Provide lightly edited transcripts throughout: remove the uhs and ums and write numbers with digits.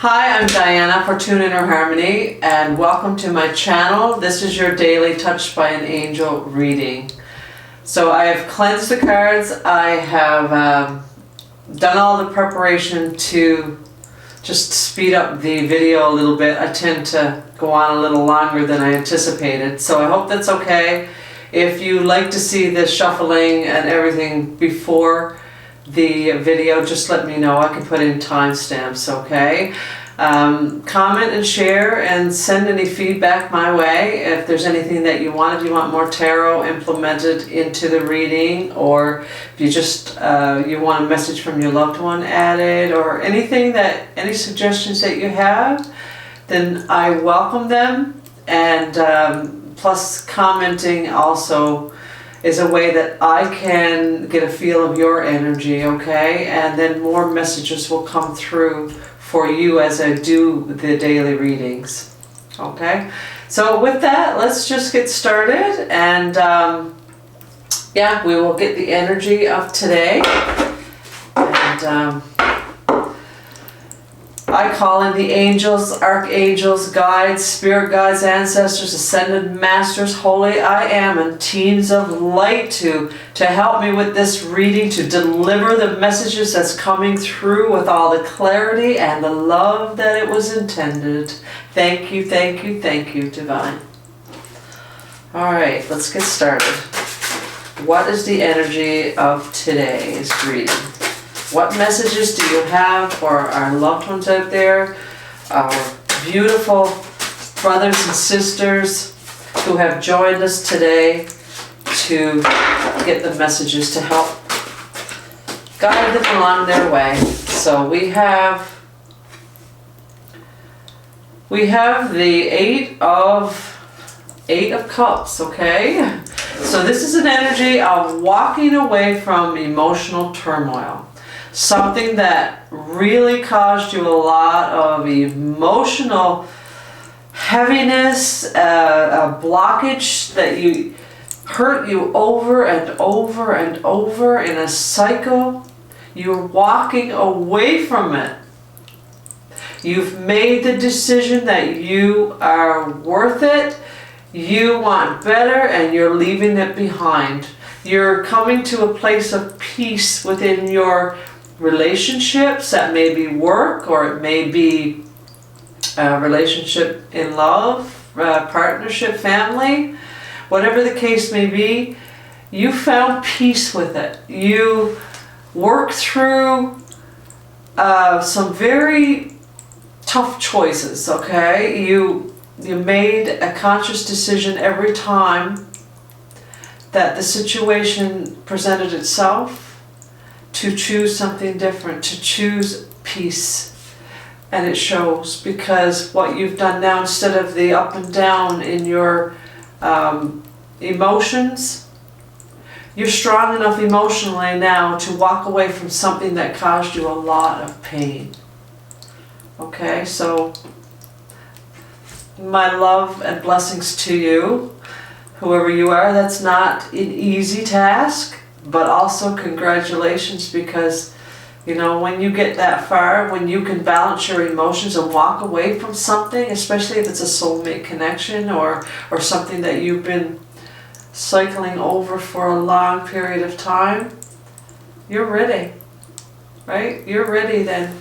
Hi, I'm Diana for Tune Inner Harmony, and welcome to my channel. This is your daily Touched by an Angel reading. So I have cleansed the cards. I have done all the preparation to just speed up the video a little bit. I tend to go on a little longer than I anticipated, so I hope that's okay. If you like to see the shuffling and everything before the video, just let me know. I can put in timestamps, okay? Comment and share and send any feedback my way. If there's anything that you want, if you want more tarot implemented into the reading, or if you just you want a message from your loved one added, or anything that, any suggestions that you have, then I welcome them. And plus commenting also is a way that I can get a feel of your energy, okay? And then more messages will come through for you as I do the daily readings, okay? So with that, let's just get started, and yeah, we will get the energy of today. And I call in the angels, archangels, guides, spirit guides, ancestors, ascended masters, holy I am, and teams of light to help me with this reading, to deliver the messages that's coming through with all the clarity and the love that it was intended. Thank you, thank you, thank you, Divine. All right, let's get started. What is the energy of today's reading? What messages do you have for our loved ones out there, our beautiful brothers and sisters who have joined us today to get the messages to help guide them along their way? So we have the Eight of Cups, okay? So this is an energy of walking away from emotional turmoil. Something that really caused you a lot of emotional heaviness, a blockage that hurt you over and over and over in a cycle. You're walking away from it. You've made the decision that you are worth it, you want better, and you're leaving it behind. You're coming to a place of peace within your relationships. That may be work, or it may be a relationship in love, partnership, family, whatever the case may be. You found peace with it. You worked through some very tough choices, okay? You made a conscious decision every time that the situation presented itself to choose something different, to choose peace. And it shows, because what you've done now, instead of the up and down in your emotions, you're strong enough emotionally now to walk away from something that caused you a lot of pain. Okay, so my love and blessings to you, whoever you are. That's not an easy task, but also congratulations, because you know, when you get that far, when you can balance your emotions and walk away from something, especially if it's a soulmate connection or something that you've been cycling over for a long period of time, you're ready, right? You're ready then.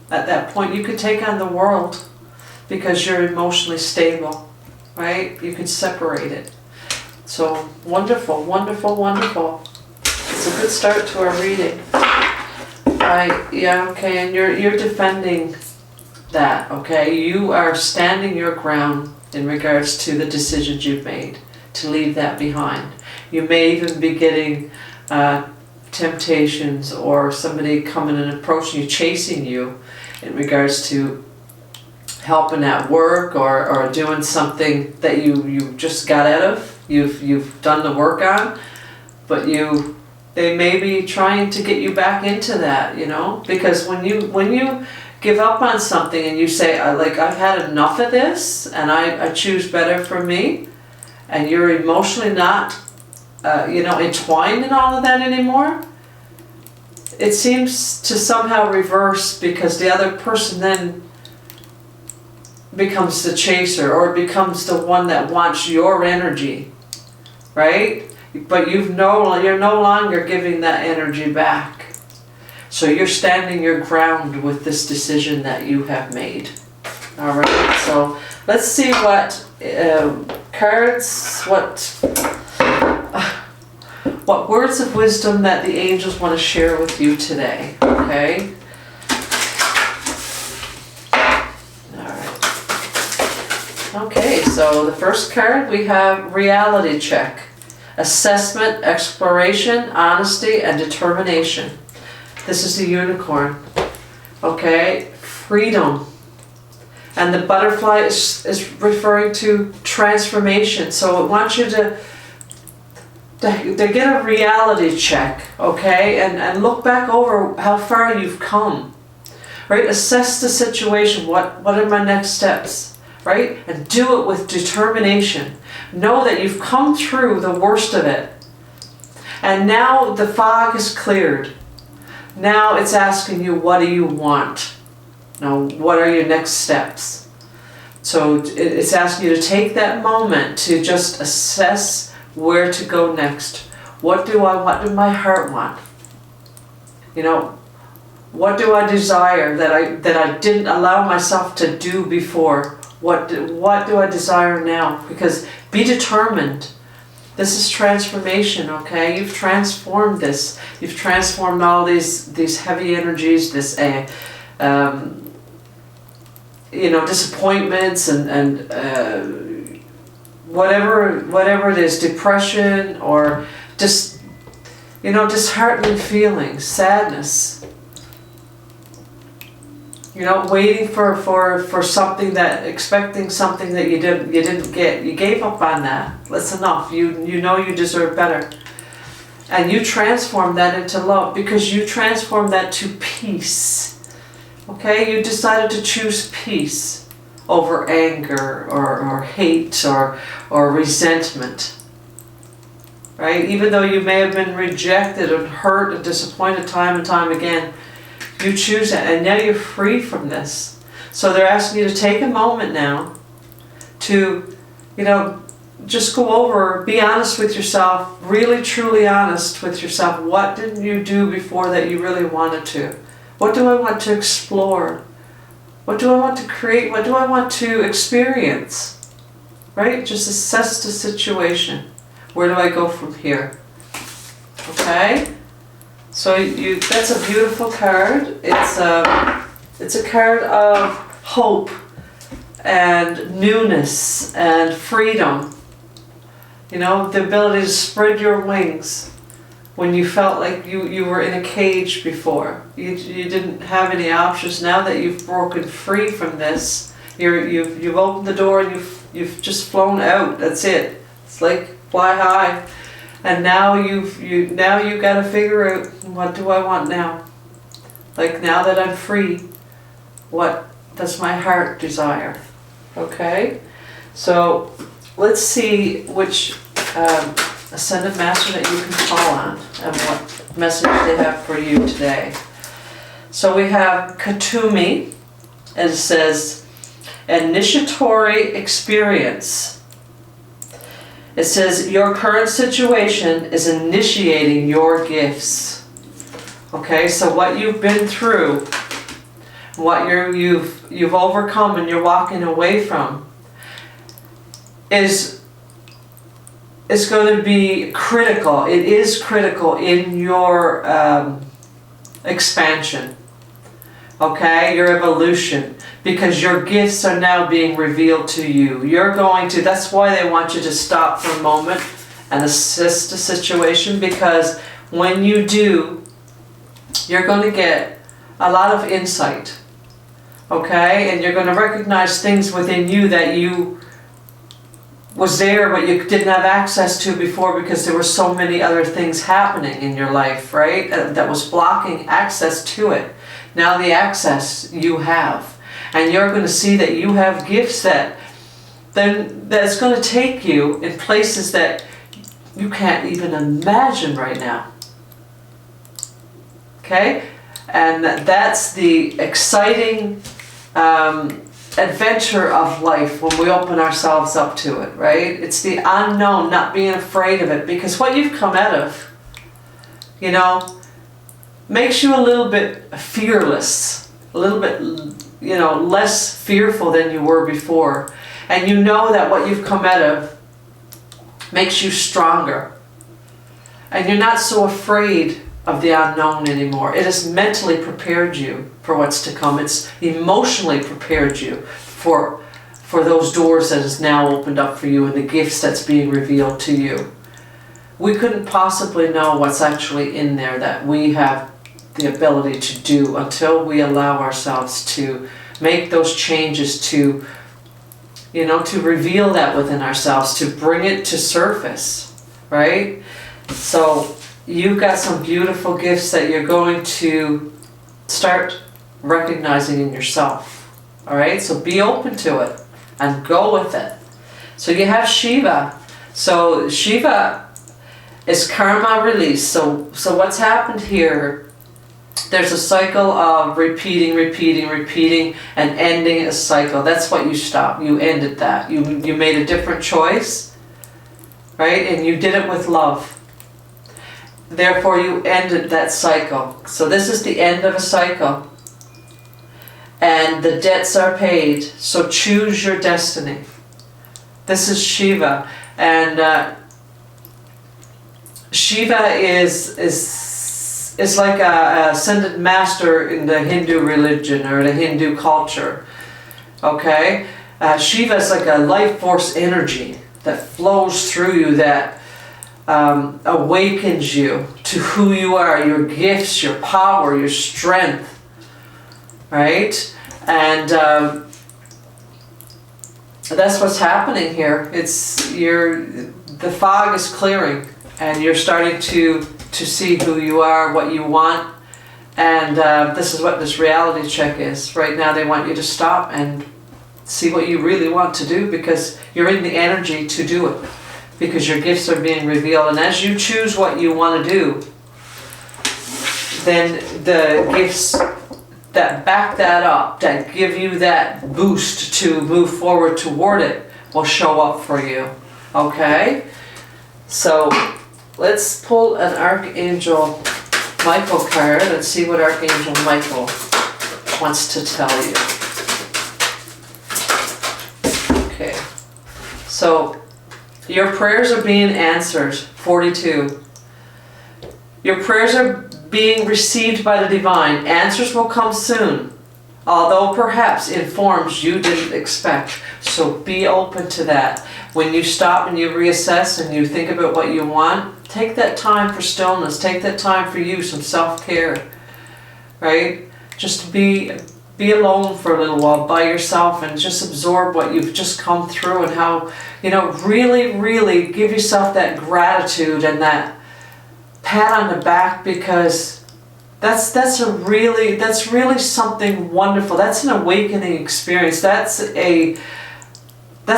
At that point, you could take on the world because you're emotionally stable, right? You can separate it. So wonderful, wonderful, wonderful. It's a good start to our reading. Yeah, okay, and you're defending that, okay? You are standing your ground in regards to the decisions you've made to leave that behind. You may even be getting temptations, or somebody coming and approaching you, chasing you in regards to helping at work, or doing something that you just got out of, you've done the work on, but they may be trying to get you back into that, you know, because when you give up on something and you say, I've had enough of this and I choose better for me, and you're emotionally not entwined in all of that anymore, it seems to somehow reverse, because the other person then becomes the chaser, or it becomes the one that wants your energy, right? But you're no longer giving that energy back. So you're standing your ground with this decision that you have made. All right, so let's see what cards, what words of wisdom that the angels want to share with you today, okay? Okay, so the first card we have reality check. Assessment, exploration, honesty, and determination. This is the unicorn. Okay, freedom. And the butterfly is referring to transformation. So it wants you to get a reality check, okay? And look back over how far you've come. Right? Assess the situation. What are my next steps? Right? And do it with determination. Know that you've come through the worst of it. And now the fog is cleared. Now it's asking you, what do you want? Now, what are your next steps? So it's asking you to take that moment to just assess where to go next. What do my heart want? You know, what do I desire that I didn't allow myself to do before? What do I desire now? Because be determined. This is transformation, okay? You've transformed this. You've transformed all these heavy energies, this disappointments and whatever it is, depression or just disheartening feelings, sadness. Waiting for something expecting something that you didn't get. You gave up on that. That's enough. You know you deserve better. And you transform that into love, because you transform that to peace. Okay? You decided to choose peace over anger or hate or resentment. Right? Even though you may have been rejected and hurt and disappointed time and time again, you choose it, and now you're free from this. So they're asking you to take a moment now to, just go over, be honest with yourself, really truly honest with yourself. What didn't you do before that you really wanted to? What do I want to explore? What do I want to create? What do I want to experience? Right? Just assess the situation. Where do I go from here? Okay? So that's a beautiful card. It's a card of hope and newness and freedom. The ability to spread your wings when you felt like you were in a cage before. You didn't have any options. Now that you've broken free from this, you've opened the door and you've just flown out. That's it. It's like fly high. And now you've got to figure out, what do I want now? Like, now that I'm free, what does my heart desire? Okay? So let's see which Ascended Master that you can call on and what message they have for you today. So we have Katumi, and it says, initiatory experience. It says, your current situation is initiating your gifts. Okay, so what you've been through, what you've overcome and you're walking away from is going to be critical. It is critical in your expansion. Okay, your evolution. Because your gifts are now being revealed to you. That's why they want you to stop for a moment and assess the situation, because when you do, you're going to get a lot of insight. Okay? And you're going to recognize things within you that you was there but you didn't have access to before, because there were so many other things happening in your life, right? That was blocking access to it. Now the access you have. And you're going to see that you have gifts that's going to take you in places that you can't even imagine right now. Okay? And that's the exciting adventure of life when we open ourselves up to it, right? It's the unknown, not being afraid of it, because what you've come out of, you know, makes you a little bit fearless, a little bit, you know, less fearful than you were before. And you know that what you've come out of makes you stronger. And you're not so afraid of the unknown anymore. It has mentally prepared you for what's to come. It's emotionally prepared you for those doors that is now opened up for you and the gifts that's being revealed to you. We couldn't possibly know what's actually in there that we have the ability to do until we allow ourselves to make those changes, to, you know, to reveal that within ourselves, to bring it to surface, right? So you've got some beautiful gifts that you're going to start recognizing in yourself. All right, so be open to it and go with it. So you have Shiva. So Shiva is karma release. So what's happened here, there's a cycle of repeating, and ending a cycle. That's what you stopped. You ended that. You made a different choice, right? And you did it with love. Therefore, you ended that cycle. So this is the end of a cycle. And the debts are paid. So choose your destiny. This is Shiva. And Shiva is like a ascended master in the Hindu religion or the Hindu culture. Okay? Shiva is like a life force energy that flows through you, that awakens you to who you are, your gifts, your power, your strength, right? And that's what's happening here. The fog is clearing, and you're starting to see who you are, what you want, and this is what this reality check is. Right now they want you to stop and see what you really want to do, because you're in the energy to do it. Because your gifts are being revealed, and as you choose what you want to do, then the gifts that back that up, that give you that boost to move forward toward it, will show up for you. Okay? So let's pull an Archangel Michael card and see what Archangel Michael wants to tell you. Okay. So your prayers are being answered, 42. Your prayers are being received by the divine. Answers will come soon, although perhaps in forms you didn't expect. So be open to that. When you stop and you reassess and you think about what you want, take that time for stillness. Take that time for you, some self-care, right? Just be alone for a little while by yourself and just absorb what you've just come through, and how, you know, really give yourself that gratitude and that pat on the back, because that's really something wonderful. That's an awakening experience. That's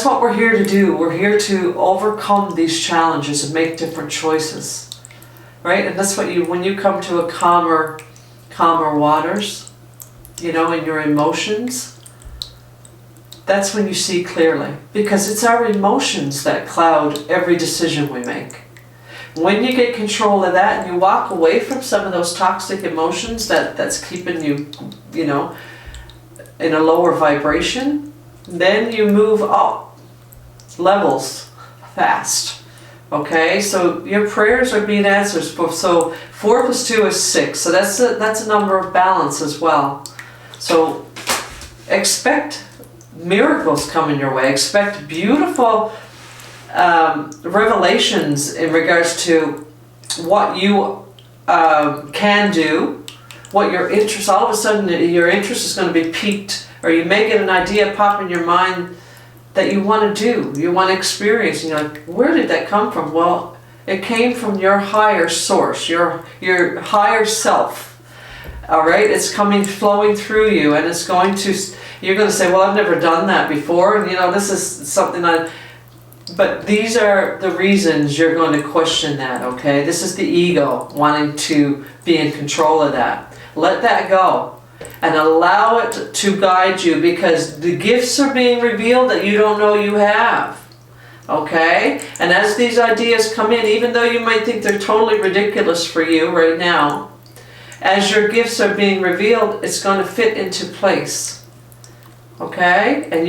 what we're here to do. We're here to overcome these challenges and make different choices, right? And that's what when you come to a calmer waters, you know, in your emotions, that's when you see clearly. Because it's our emotions that cloud every decision we make. When you get control of that and you walk away from some of those toxic emotions that's keeping you, you know, in a lower vibration, then you move up levels fast. Okay, so your prayers are being answered. So 4 plus 2 is 6. So that's a number of balance as well. So expect miracles coming your way. Expect beautiful revelations in regards to what you can do, what your interest. All of a sudden your interest is going to be piqued, or you may get an idea pop in your mind that you want to do, you want to experience, and you're like, where did that come from? Well, it came from your higher source, your higher self. All right, it's flowing through you, and it's going to, you're going to say, well, I've never done that before, and you know, this is something but these are the reasons you're going to question that, okay? This is the ego wanting to be in control of that. Let that go. and allow it to guide you, because the gifts are being revealed that you don't know you have. Okay? And as these ideas come in, even though you might think they're totally ridiculous for you right now, as your gifts are being revealed, it's going to fit into place. Okay? And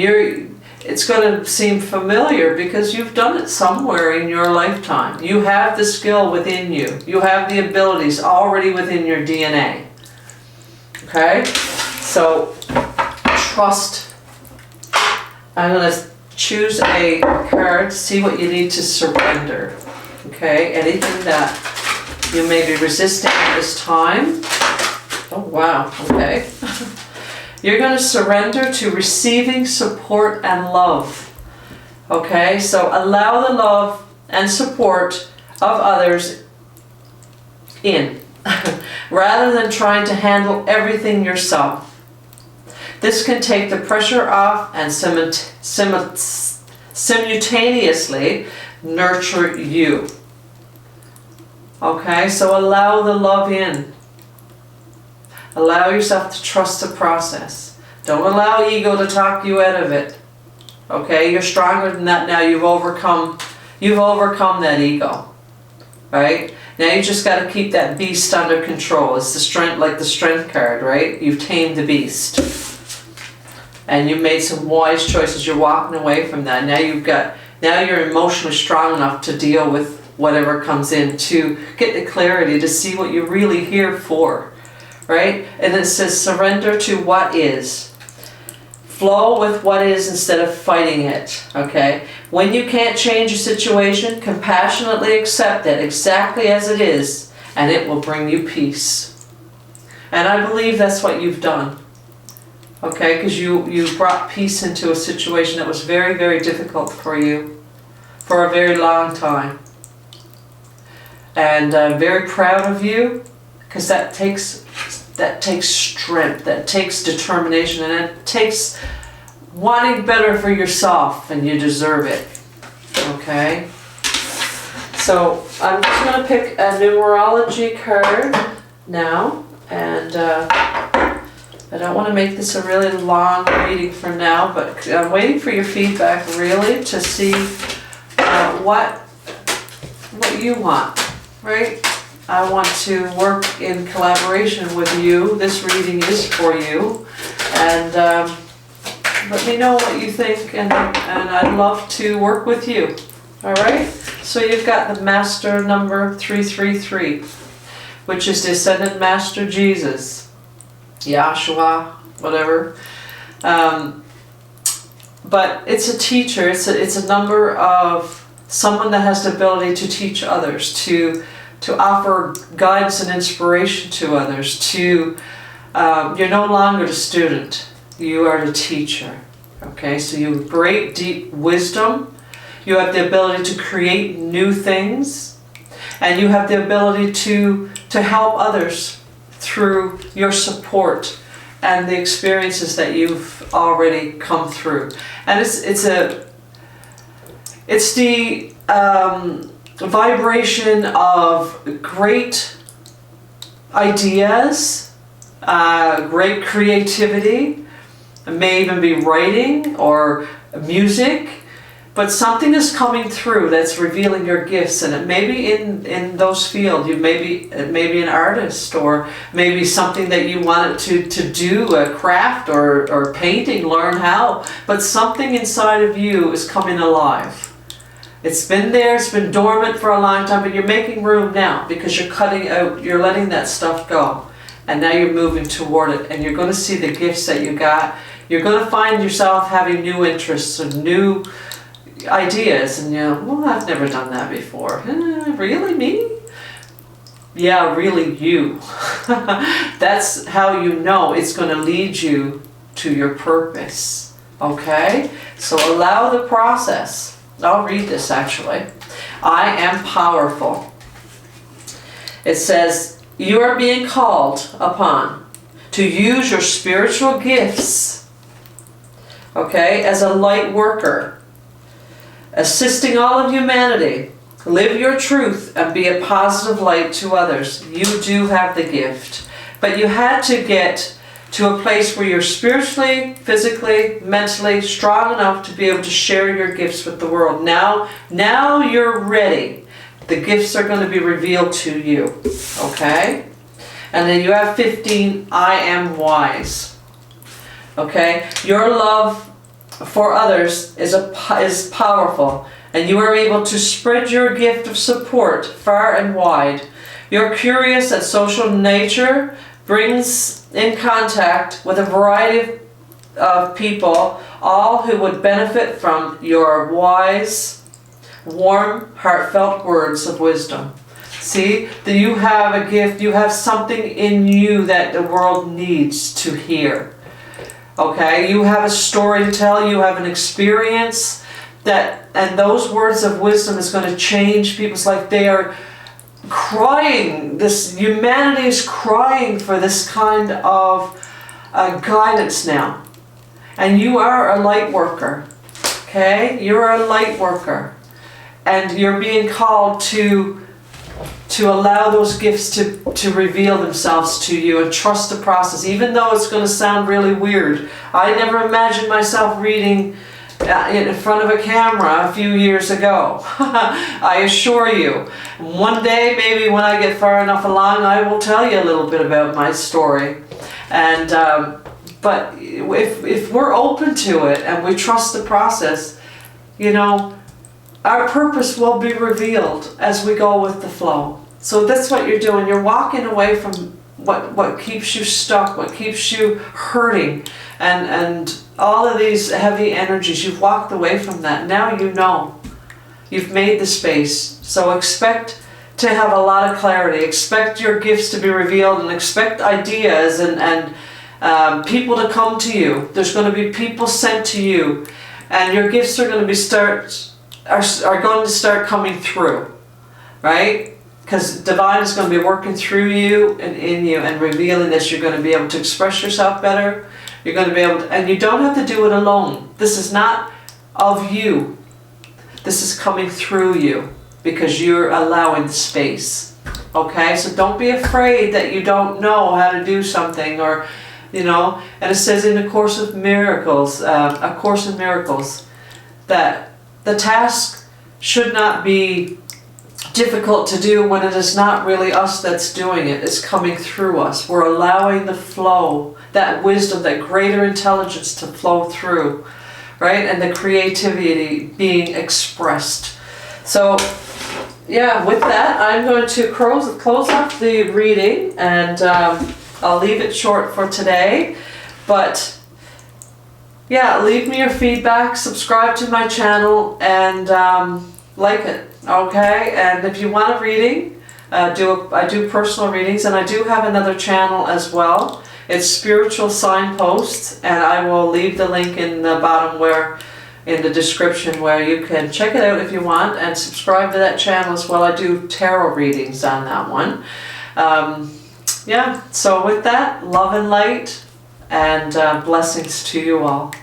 it's going to seem familiar because you've done it somewhere in your lifetime. You have the skill within you. You have the abilities already within your DNA. Okay? So, trust. I'm going to choose a card, see what you need to surrender. Okay? Anything that you may be resisting at this time. Oh, wow. Okay. You're going to surrender to receiving support and love. Okay, so allow the love and support of others in, rather than trying to handle everything yourself. This can take the pressure off and simultaneously nurture you. Okay, so allow the love in. Allow yourself to trust the process. Don't allow ego to talk you out of it. Okay, you're stronger than that now. You've overcome that ego. Right? Now you just got to keep that beast under control. It's the strength, like the strength card, right? You've tamed the beast. And you made some wise choices. You're walking away from that. Now you're emotionally strong enough to deal with whatever comes in, to get the clarity, to see what you're really here for. Right? And it says surrender to what is. Flow with what is instead of fighting it. Okay? When you can't change a situation, compassionately accept it exactly as it is, and it will bring you peace. And I believe that's what you've done. Okay? Because you brought peace into a situation that was very, very difficult for you for a very long time. And I'm very proud of you, because that takes strength, that takes determination, and it takes wanting better for yourself, and you deserve it. Okay? So I'm just going to pick a numerology card now, and I don't want to make this a really long reading for now, but I'm waiting for your feedback really to see what you want, right? I want to work in collaboration with you. This reading is for you. And let me know what you think, and I'd love to work with you. All right? So you've got the Master number 333, which is the Ascended Master Jesus, Yahshua, whatever. But it's a teacher. It's a number of someone that has the ability to teach others, to offer guidance and inspiration to others. You're no longer the student, you are the teacher. Okay, so you have great deep wisdom, you have the ability to create new things, and you have the ability to help others through your support and the experiences that you've already come through. And it's the vibration of great ideas, great creativity. It may even be writing or music, but something is coming through that's revealing your gifts, and it may be in those fields. It may be an artist, or maybe something that you wanted to do, a craft or painting, learn how, but something inside of you is coming alive. It's been there, it's been dormant for a long time, but you're making room now because you're letting that stuff go. And now you're moving toward it, and you're going to see the gifts that you got. You're going to find yourself having new interests and new ideas, and well, I've never done that before. Really, me? Yeah, really you. That's how you know it's going to lead you to your purpose. Okay? So allow the process. I'll read this actually. I am powerful. It says, you are being called upon to use your spiritual gifts, okay, as a light worker, assisting all of humanity. Live your truth and be a positive light to others. You do have the gift, but you had to get to a place where you're spiritually, physically, mentally strong enough to be able to share your gifts with the world. Now you're ready. The gifts are going to be revealed to you. Okay? And then you have 15, I am wise. Okay? Your love for others is powerful, and you are able to spread your gift of support far and wide. Your curious and social nature brings in contact with a variety of people, all who would benefit from your wise, warm, heartfelt words of wisdom. See, that you have a gift, you have something in you that the world needs to hear. Okay, you have a story to tell, you have an experience and those words of wisdom is going to change people's life. They are crying, humanity is crying for this kind of guidance now. And you are a light worker, okay? You're a light worker. And you're being called to allow those gifts to reveal themselves to you and trust the process, even though it's going to sound really weird. I never imagined myself reading in front of a camera a few years ago. I assure you. One day, maybe when I get far enough along, I will tell you a little bit about my story. And but if we're open to it and we trust the process, you know, our purpose will be revealed as we go with the flow. So that's what you're doing. You're walking away from what keeps you stuck, what keeps you hurting, and all of these heavy energies. You've walked away from that. Now you know. You've made the space. So expect to have a lot of clarity. Expect your gifts to be revealed, and expect ideas and people to come to you. There's going to be people sent to you, and your gifts are going to are going to start coming through, right? Because divine is going to be working through you and in you and revealing this. You're going to be able to express yourself better. You're going to be able to, and you don't have to do it alone. This is not of you. This is coming through you because you're allowing the space. Okay, so don't be afraid that you don't know how to do something, or, you know. And it says in the Course of Miracles, A Course in Miracles, that the task should not be difficult to do when it is not really us that's doing it. It's coming through us. We're allowing the flow, that wisdom, that greater intelligence to flow through, right? And the creativity being expressed. So, yeah, with that, I'm going to close up the reading, and I'll leave it short for today. But yeah, leave me your feedback, subscribe to my channel, and like it, okay? And if you want a reading, I do personal readings, and I do have another channel as well. It's Spiritual Signposts, and I will leave the link in the bottom in the description, where you can check it out if you want, and subscribe to that channel as well. I do tarot readings on that one. Yeah, so with that, love and light, and blessings to you all.